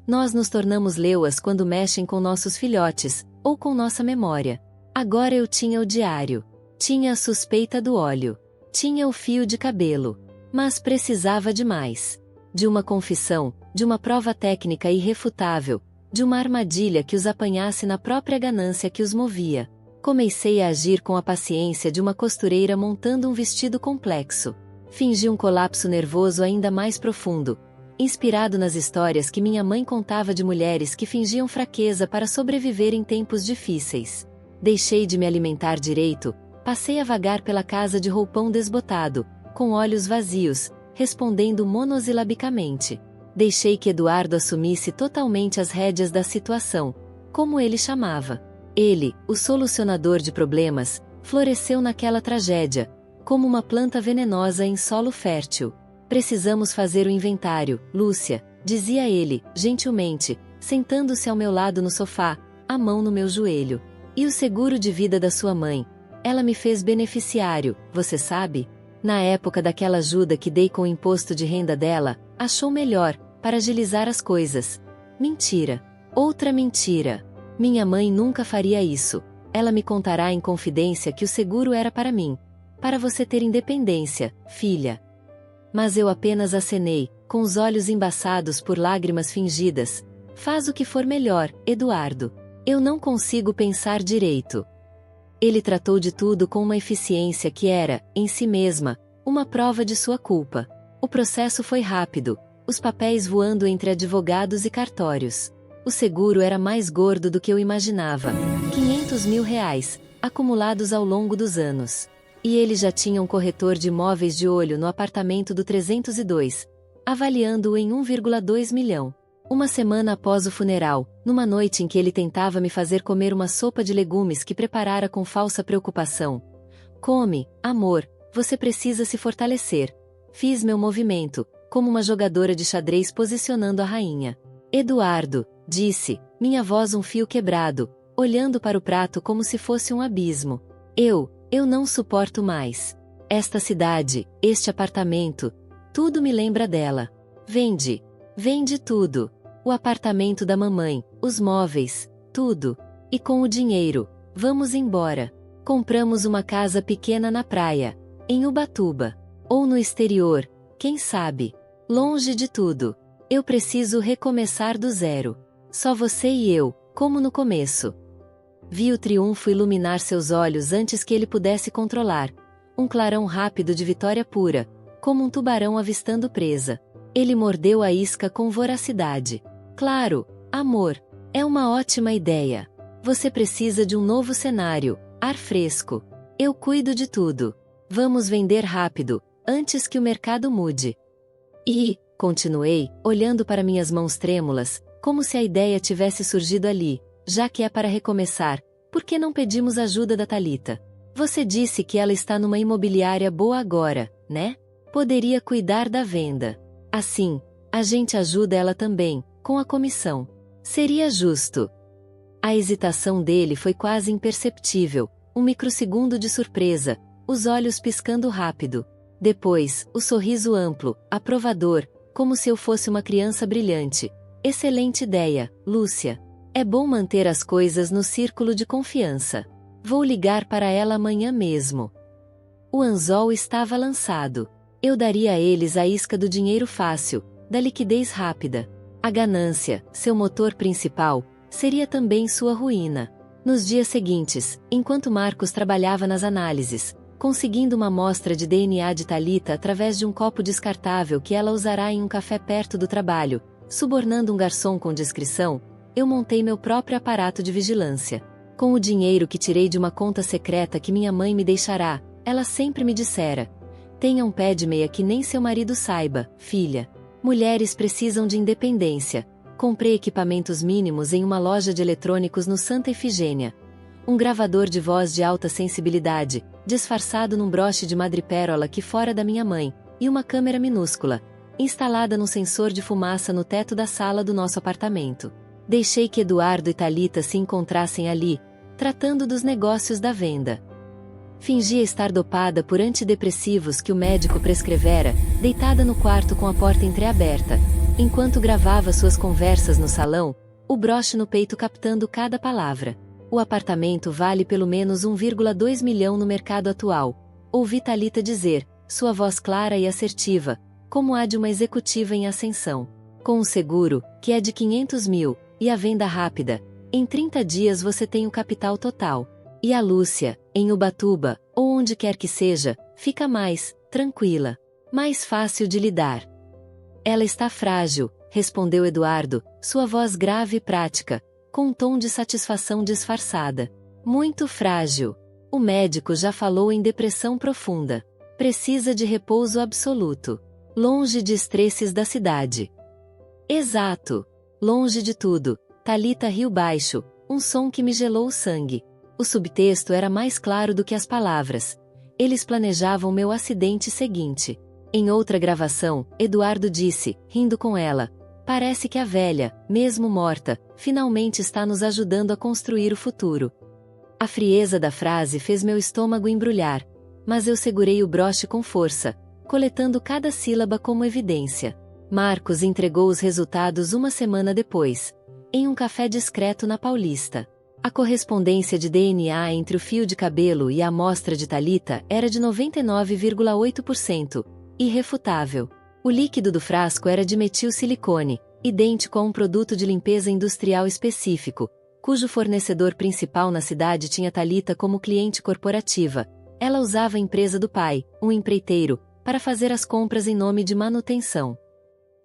Nós nos tornamos leoas quando mexem com nossos filhotes, ou com nossa memória. Agora eu tinha o diário. Tinha a suspeita do óleo. Tinha o fio de cabelo. Mas precisava de mais. De uma confissão, de uma prova técnica irrefutável, de uma armadilha que os apanhasse na própria ganância que os movia. Comecei a agir com a paciência de uma costureira montando um vestido complexo. Fingi um colapso nervoso ainda mais profundo, inspirado nas histórias que minha mãe contava de mulheres que fingiam fraqueza para sobreviver em tempos difíceis. Deixei de me alimentar direito, passei a vagar pela casa de roupão desbotado, com olhos vazios, respondendo monossilabicamente. Deixei que Eduardo assumisse totalmente as rédeas da situação, como ele chamava. Ele, o solucionador de problemas, floresceu naquela tragédia, como uma planta venenosa em solo fértil. Precisamos fazer o inventário, Lúcia, dizia ele, gentilmente, sentando-se ao meu lado no sofá, a mão no meu joelho. E o seguro de vida da sua mãe? Ela me fez beneficiário, você sabe? Na época daquela ajuda que dei com o imposto de renda dela, achou melhor, para agilizar as coisas. Mentira. Outra mentira. Minha mãe nunca faria isso. Ela me contará em confidência que o seguro era para mim. Para você ter independência, filha. Mas eu apenas acenei, com os olhos embaçados por lágrimas fingidas. Faz o que for melhor, Eduardo. Eu não consigo pensar direito. Ele tratou de tudo com uma eficiência que era, em si mesma, uma prova de sua culpa. O processo foi rápido, os papéis voando entre advogados e cartórios. O seguro era mais gordo do que eu imaginava. 500 mil reais, acumulados ao longo dos anos. E ele já tinha um corretor de imóveis de olho no apartamento do 302, avaliando-o em 1,2 milhão. Uma semana após o funeral, numa noite em que ele tentava me fazer comer uma sopa de legumes que preparara com falsa preocupação. Come, amor, você precisa se fortalecer. Fiz meu movimento, como uma jogadora de xadrez posicionando a rainha. Eduardo, disse, minha voz um fio quebrado, olhando para o prato como se fosse um abismo. Eu não suporto mais. Esta cidade, este apartamento, tudo me lembra dela. Vende tudo. O apartamento da mamãe, os móveis, tudo. E com o dinheiro, vamos embora. Compramos uma casa pequena na praia, em Ubatuba. Ou no exterior, quem sabe. Longe de tudo. Eu preciso recomeçar do zero. Só você e eu, como no começo. Vi o triunfo iluminar seus olhos antes que ele pudesse controlar. Um clarão rápido de vitória pura, como um tubarão avistando presa. Ele mordeu a isca com voracidade. Claro, amor, é uma ótima ideia. Você precisa de um novo cenário, ar fresco. Eu cuido de tudo. Vamos vender rápido, antes que o mercado mude. E, continuei, olhando para minhas mãos trêmulas, como se a ideia tivesse surgido ali, já que é para recomeçar, por que não pedimos ajuda da Thalita? Você disse que ela está numa imobiliária boa agora, né? Poderia cuidar da venda. Assim, a gente ajuda ela também, com a comissão. Seria justo. A hesitação dele foi quase imperceptível, um microsegundo de surpresa, os olhos piscando rápido. Depois, o sorriso amplo, aprovador, como se eu fosse uma criança brilhante. Excelente ideia, Lúcia. É bom manter as coisas no círculo de confiança. Vou ligar para ela amanhã mesmo. O anzol estava lançado. Eu daria a eles a isca do dinheiro fácil, da liquidez rápida. A ganância, seu motor principal, seria também sua ruína. Nos dias seguintes, enquanto Marcos trabalhava nas análises, conseguindo uma amostra de DNA de Thalita através de um copo descartável que ela usará em um café perto do trabalho, subornando um garçom com discrição, eu montei meu próprio aparato de vigilância. Com o dinheiro que tirei de uma conta secreta que minha mãe me deixará, ela sempre me dissera: tenha um pé de meia que nem seu marido saiba, filha. Mulheres precisam de independência. Comprei equipamentos mínimos em uma loja de eletrônicos no Santa Efigênia. Um gravador de voz de alta sensibilidade, disfarçado num broche de madrepérola que fora da minha mãe, e uma câmera minúscula, instalada num sensor de fumaça no teto da sala do nosso apartamento. Deixei que Eduardo e Thalita se encontrassem ali, tratando dos negócios da venda. Fingia estar dopada por antidepressivos que o médico prescrevera, deitada no quarto com a porta entreaberta, enquanto gravava suas conversas no salão, o broche no peito captando cada palavra. O apartamento vale pelo menos 1,2 milhão no mercado atual. Ouvi Thalita dizer, sua voz clara e assertiva, como a de uma executiva em ascensão. Com o seguro, que é de 500 mil, e a venda rápida, em 30 dias você tem o capital total. E a Lúcia, em Ubatuba, ou onde quer que seja, fica mais tranquila, mais fácil de lidar. Ela está frágil, respondeu Eduardo, sua voz grave e prática, com um tom de satisfação disfarçada. Muito frágil. O médico já falou em depressão profunda. Precisa de repouso absoluto. Longe de estresses da cidade. Exato. Longe de tudo. Thalita riu baixo, um som que me gelou o sangue. O subtexto era mais claro do que as palavras. Eles planejavam meu acidente seguinte. Em outra gravação, Eduardo disse, rindo com ela, parece que a velha, mesmo morta, finalmente está nos ajudando a construir o futuro. A frieza da frase fez meu estômago embrulhar, mas eu segurei o broche com força, coletando cada sílaba como evidência. Marcos entregou os resultados uma semana depois, em um café discreto na Paulista. A correspondência de DNA entre o fio de cabelo e a amostra de Thalita era de 99,8%, irrefutável. O líquido do frasco era de metilsilicone, idêntico a um produto de limpeza industrial específico, cujo fornecedor principal na cidade tinha Thalita como cliente corporativa. Ela usava a empresa do pai, um empreiteiro, para fazer as compras em nome de manutenção.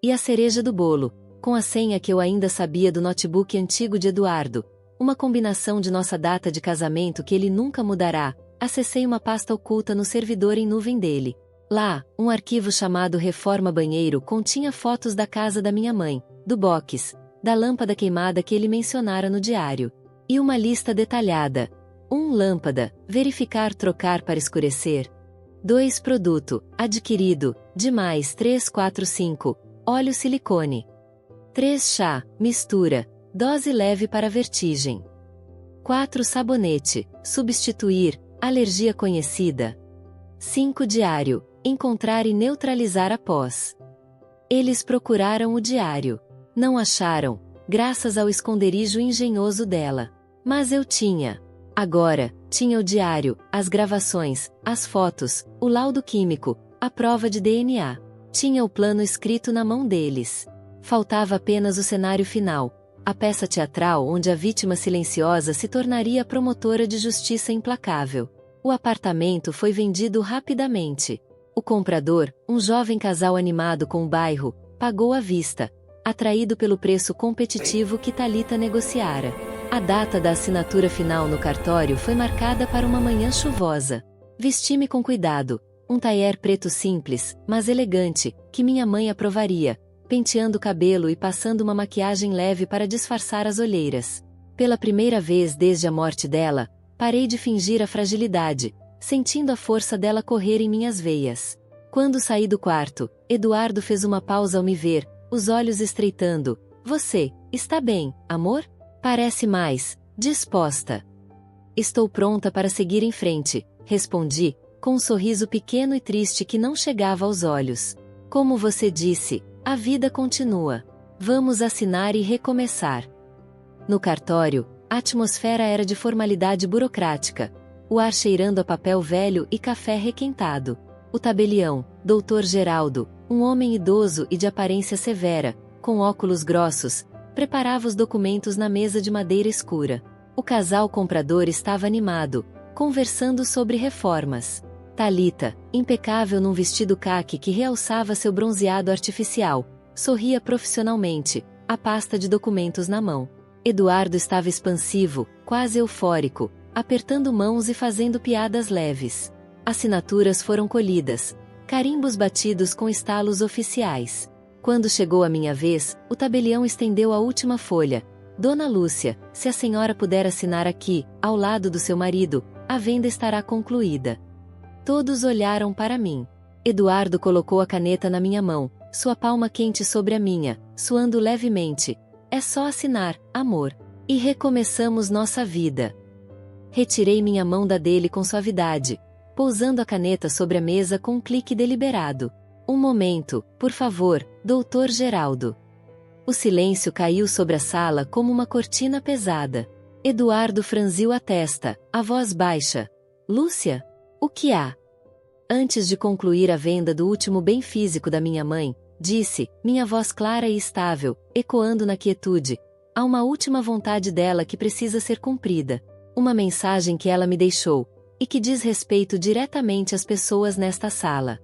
E a cereja do bolo, com a senha que eu ainda sabia do notebook antigo de Eduardo, uma combinação de nossa data de casamento que ele nunca mudará, acessei uma pasta oculta no servidor em nuvem dele. Lá, um arquivo chamado Reforma Banheiro continha fotos da casa da minha mãe, do box, da lâmpada queimada que ele mencionara no diário. E uma lista detalhada. 1. Lâmpada, verificar trocar para escurecer. 2. Produto, adquirido, demais 345, óleo silicone. 3. Chá, mistura, dose leve para vertigem. 4. Sabonete, substituir, alergia conhecida. 5. Diário, encontrar e neutralizar após. Eles procuraram o diário. Não acharam, graças ao esconderijo engenhoso dela. Mas eu tinha. Agora, tinha o diário, as gravações, as fotos, o laudo químico, a prova de DNA. Tinha o plano escrito na mão deles. Faltava apenas o cenário final, a peça teatral onde a vítima silenciosa se tornaria a promotora de justiça implacável. O apartamento foi vendido rapidamente. O comprador, um jovem casal animado com o bairro, pagou à vista, atraído pelo preço competitivo que Thalita negociara. A data da assinatura final no cartório foi marcada para uma manhã chuvosa. Vesti-me com cuidado, um tailleur preto simples, mas elegante, que minha mãe aprovaria, penteando o cabelo e passando uma maquiagem leve para disfarçar as olheiras. Pela primeira vez desde a morte dela, parei de fingir a fragilidade, sentindo a força dela correr em minhas veias. Quando saí do quarto, Eduardo fez uma pausa ao me ver, os olhos estreitando. Você, está bem, amor? Parece mais disposta. Estou pronta para seguir em frente, respondi, com um sorriso pequeno e triste que não chegava aos olhos. Como você disse, a vida continua. Vamos assinar e recomeçar. No cartório, a atmosfera era de formalidade burocrática, o ar cheirando a papel velho e café requentado. O tabelião, Dr. Geraldo, um homem idoso e de aparência severa, com óculos grossos, preparava os documentos na mesa de madeira escura. O casal comprador estava animado, conversando sobre reformas. Thalita, impecável num vestido caque que realçava seu bronzeado artificial, sorria profissionalmente, a pasta de documentos na mão. Eduardo estava expansivo, quase eufórico, apertando mãos e fazendo piadas leves. Assinaturas foram colhidas, carimbos batidos com estalos oficiais. Quando chegou a minha vez, o tabelião estendeu a última folha. Dona Lúcia, se a senhora puder assinar aqui, ao lado do seu marido, a venda estará concluída. Todos olharam para mim. Eduardo colocou a caneta na minha mão, sua palma quente sobre a minha, suando levemente. É só assinar, amor. E recomeçamos nossa vida. Retirei minha mão da dele com suavidade, pousando a caneta sobre a mesa com um clique deliberado. Um momento, por favor, Dr. Geraldo. O silêncio caiu sobre a sala como uma cortina pesada. Eduardo franziu a testa, a voz baixa. Lúcia? O que há? Antes de concluir a venda do último bem físico da minha mãe, disse, minha voz clara e estável, ecoando na quietude. Há uma última vontade dela que precisa ser cumprida. Uma mensagem que ela me deixou, e que diz respeito diretamente às pessoas nesta sala.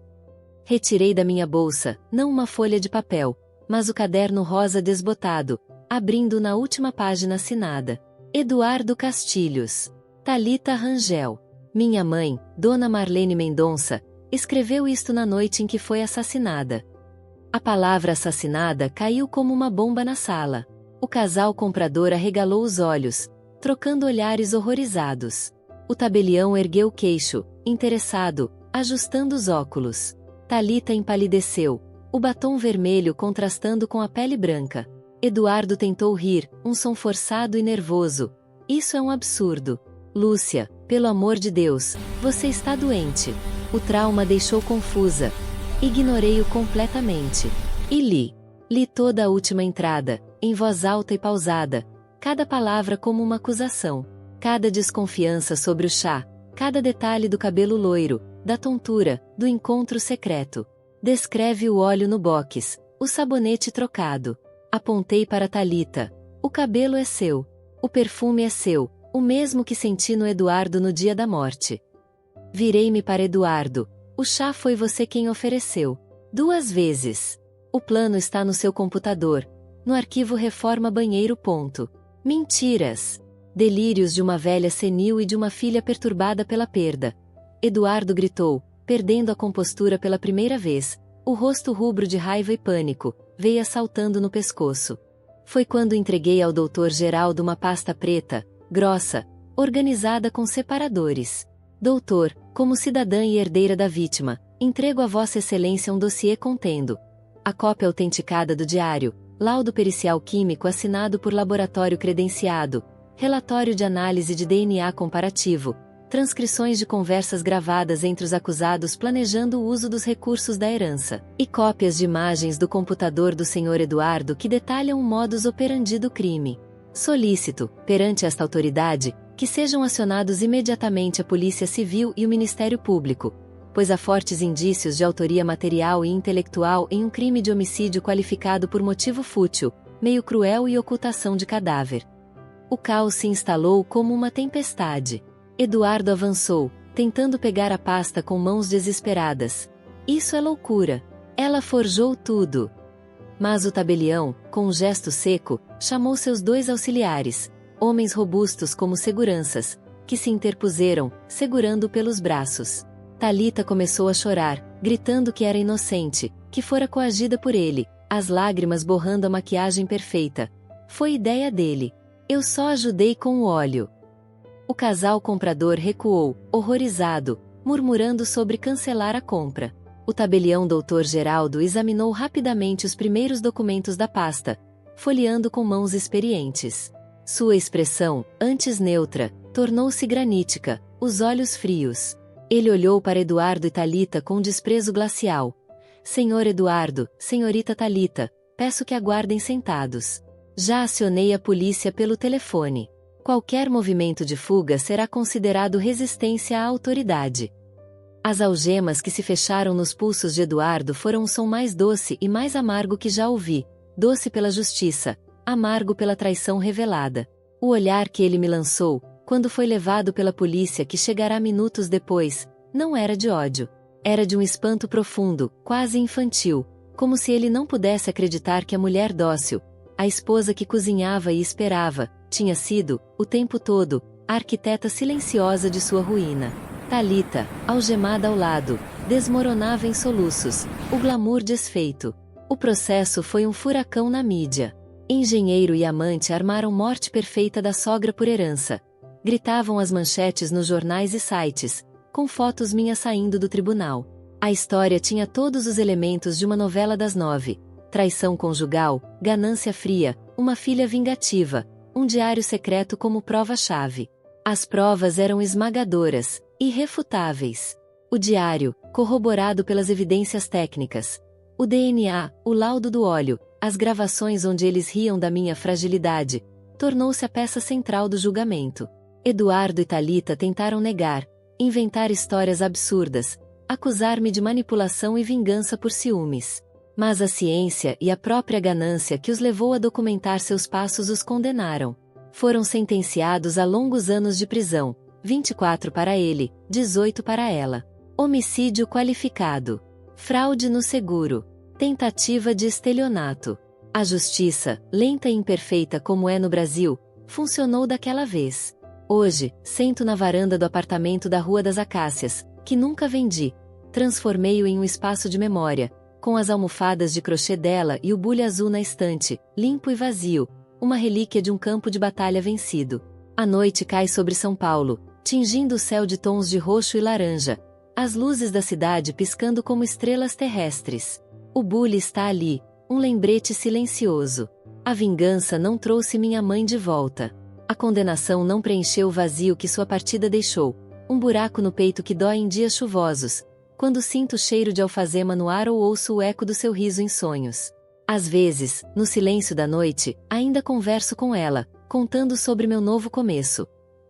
Retirei da minha bolsa, não uma folha de papel, mas o caderno rosa desbotado, abrindo na última página assinada. Eduardo Castilhos. Thalita Rangel. Minha mãe, Dona Marlene Mendonça, escreveu isto na noite em que foi assassinada. A palavra assassinada caiu como uma bomba na sala. O casal comprador arregalou os olhos, trocando olhares horrorizados. O tabelião ergueu o queixo, interessado, ajustando os óculos. Thalita empalideceu, o batom vermelho contrastando com a pele branca. Eduardo tentou rir, um som forçado e nervoso. Isso é um absurdo. Lúcia, pelo amor de Deus, você está doente. O trauma deixou confusa. Ignorei-o completamente. E li toda a última entrada, em voz alta e pausada, cada palavra como uma acusação, cada desconfiança sobre o chá, cada detalhe do cabelo loiro, da tontura, do encontro secreto. Descreve o óleo no box, o sabonete trocado. Apontei para Thalita. O cabelo é seu. O perfume é seu, o mesmo que senti no Eduardo no dia da morte. Virei-me para Eduardo. O chá foi você quem ofereceu. 2 vezes. O plano está no seu computador. No arquivo Reforma Banheiro. Mentiras. Delírios de uma velha senil e de uma filha perturbada pela perda. Eduardo gritou, perdendo a compostura pela primeira vez. O rosto rubro de raiva e pânico, veia saltando no pescoço. Foi quando entreguei ao Dr. Geraldo uma pasta preta, grossa, organizada com separadores. Doutor, como cidadã e herdeira da vítima, entrego a Vossa Excelência um dossiê contendo a cópia autenticada do diário, laudo pericial químico assinado por laboratório credenciado, relatório de análise de DNA comparativo, transcrições de conversas gravadas entre os acusados planejando o uso dos recursos da herança, e cópias de imagens do computador do Sr. Eduardo que detalham o modus operandi do crime. Solicito, perante esta autoridade, que sejam acionados imediatamente a Polícia Civil e o Ministério Público, pois há fortes indícios de autoria material e intelectual em um crime de homicídio qualificado por motivo fútil, meio cruel e ocultação de cadáver. O caos se instalou como uma tempestade. Eduardo avançou, tentando pegar a pasta com mãos desesperadas. Isso é loucura. Ela forjou tudo. Mas o tabelião, com um gesto seco, chamou seus 2 auxiliares, homens robustos como seguranças, que se interpuseram, segurando-o pelos braços. Thalita começou a chorar, gritando que era inocente, que fora coagida por ele, as lágrimas borrando a maquiagem perfeita. Foi ideia dele. Eu só ajudei com o óleo. O casal comprador recuou, horrorizado, murmurando sobre cancelar a compra. O tabelião Dr. Geraldo examinou rapidamente os primeiros documentos da pasta, folheando com mãos experientes. Sua expressão, antes neutra, tornou-se granítica, os olhos frios. Ele olhou para Eduardo e Thalita com desprezo glacial. Senhor Eduardo, senhorita Thalita, peço que aguardem sentados. Já acionei a polícia pelo telefone. Qualquer movimento de fuga será considerado resistência à autoridade. As algemas que se fecharam nos pulsos de Eduardo foram o som mais doce e mais amargo que já ouvi, doce pela justiça, amargo pela traição revelada. O olhar que ele me lançou, quando foi levado pela polícia que chegará minutos depois, não era de ódio. Era de um espanto profundo, quase infantil, como se ele não pudesse acreditar que a mulher dócil, a esposa que cozinhava e esperava, tinha sido, o tempo todo, a arquiteta silenciosa de sua ruína. Thalita, algemada ao lado, desmoronava em soluços, o glamour desfeito. O processo foi um furacão na mídia. Engenheiro e amante armaram morte perfeita da sogra por herança. Gritavam as manchetes nos jornais e sites, com fotos minhas saindo do tribunal. A história tinha todos os elementos de uma novela das 9. Traição conjugal, ganância fria, uma filha vingativa, um diário secreto como prova-chave. As provas eram esmagadoras, irrefutáveis. O diário, corroborado pelas evidências técnicas. O DNA, o laudo do óleo, as gravações onde eles riam da minha fragilidade, tornou-se a peça central do julgamento. Eduardo e Thalita tentaram negar, inventar histórias absurdas, acusar-me de manipulação e vingança por ciúmes. Mas a ciência e a própria ganância que os levou a documentar seus passos os condenaram. Foram sentenciados a longos anos de prisão, 24 para ele, 18 para ela. Homicídio qualificado. Fraude no seguro. Tentativa de estelionato. A justiça, lenta e imperfeita como é no Brasil, funcionou daquela vez. Hoje, sento na varanda do apartamento da Rua das Acácias, que nunca vendi. Transformei-o em um espaço de memória, com as almofadas de crochê dela e o bule azul na estante, limpo e vazio, uma relíquia de um campo de batalha vencido. A noite cai sobre São Paulo, tingindo o céu de tons de roxo e laranja, as luzes da cidade piscando como estrelas terrestres. O bule está ali, um lembrete silencioso. A vingança não trouxe minha mãe de volta. A condenação não preencheu o vazio que sua partida deixou, um buraco no peito que dói em dias chuvosos, quando sinto o cheiro de alfazema no ar ou ouço o eco do seu riso em sonhos. Às vezes, no silêncio da noite, ainda converso com ela, contando sobre meu novo começo.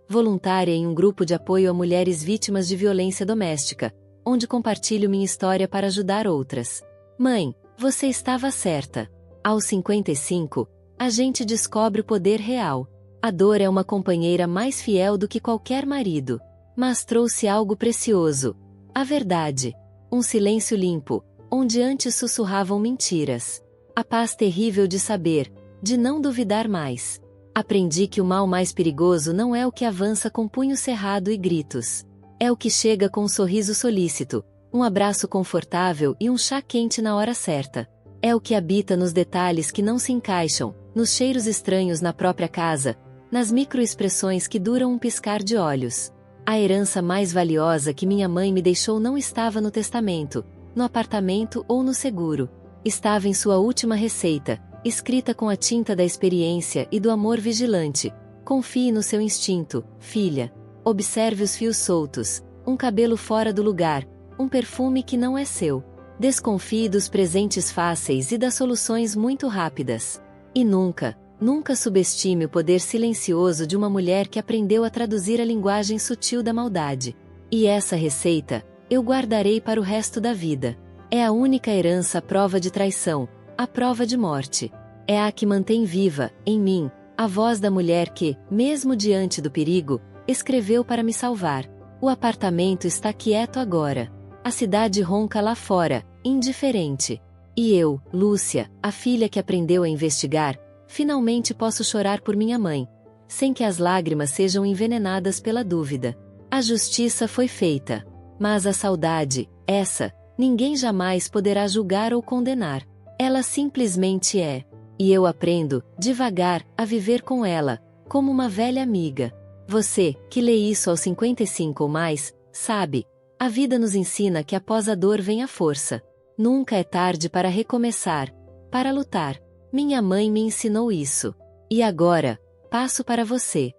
Voluntária em um grupo de apoio a mulheres vítimas de violência doméstica, onde compartilho minha história para ajudar outras. Mãe, você estava certa. Aos 55, a gente descobre o poder real. A dor é uma companheira mais fiel do que qualquer marido. Mas trouxe algo precioso. A verdade. Um silêncio limpo, onde antes sussurravam mentiras. A paz terrível de saber, de não duvidar mais. Aprendi que o mal mais perigoso não é o que avança com punho cerrado e gritos. É o que chega com um sorriso solícito, um abraço confortável e um chá quente na hora certa. É o que habita nos detalhes que não se encaixam, nos cheiros estranhos na própria casa, nas microexpressões que duram um piscar de olhos. A herança mais valiosa que minha mãe me deixou não estava no testamento, no apartamento ou no seguro. Estava em sua última receita, escrita com a tinta da experiência e do amor vigilante. Confie no seu instinto, filha. Observe os fios soltos, um cabelo fora do lugar, um perfume que não é seu. Desconfie dos presentes fáceis e das soluções muito rápidas. E nunca, nunca subestime o poder silencioso de uma mulher que aprendeu a traduzir a linguagem sutil da maldade. E essa receita, eu guardarei para o resto da vida. É a única herança à prova de traição, à prova de morte. É a que mantém viva, em mim, a voz da mulher que, mesmo diante do perigo, escreveu para me salvar. O apartamento está quieto agora. A cidade ronca lá fora, indiferente. E eu, Lúcia, a filha que aprendeu a investigar, finalmente posso chorar por minha mãe, sem que as lágrimas sejam envenenadas pela dúvida. A justiça foi feita. Mas a saudade, essa, ninguém jamais poderá julgar ou condenar. Ela simplesmente é. E eu aprendo, devagar, a viver com ela, como uma velha amiga. Você, que lê isso aos 55 ou mais, sabe, a vida nos ensina que após a dor vem a força. Nunca é tarde para recomeçar, para lutar. Minha mãe me ensinou isso. E agora, passo para você.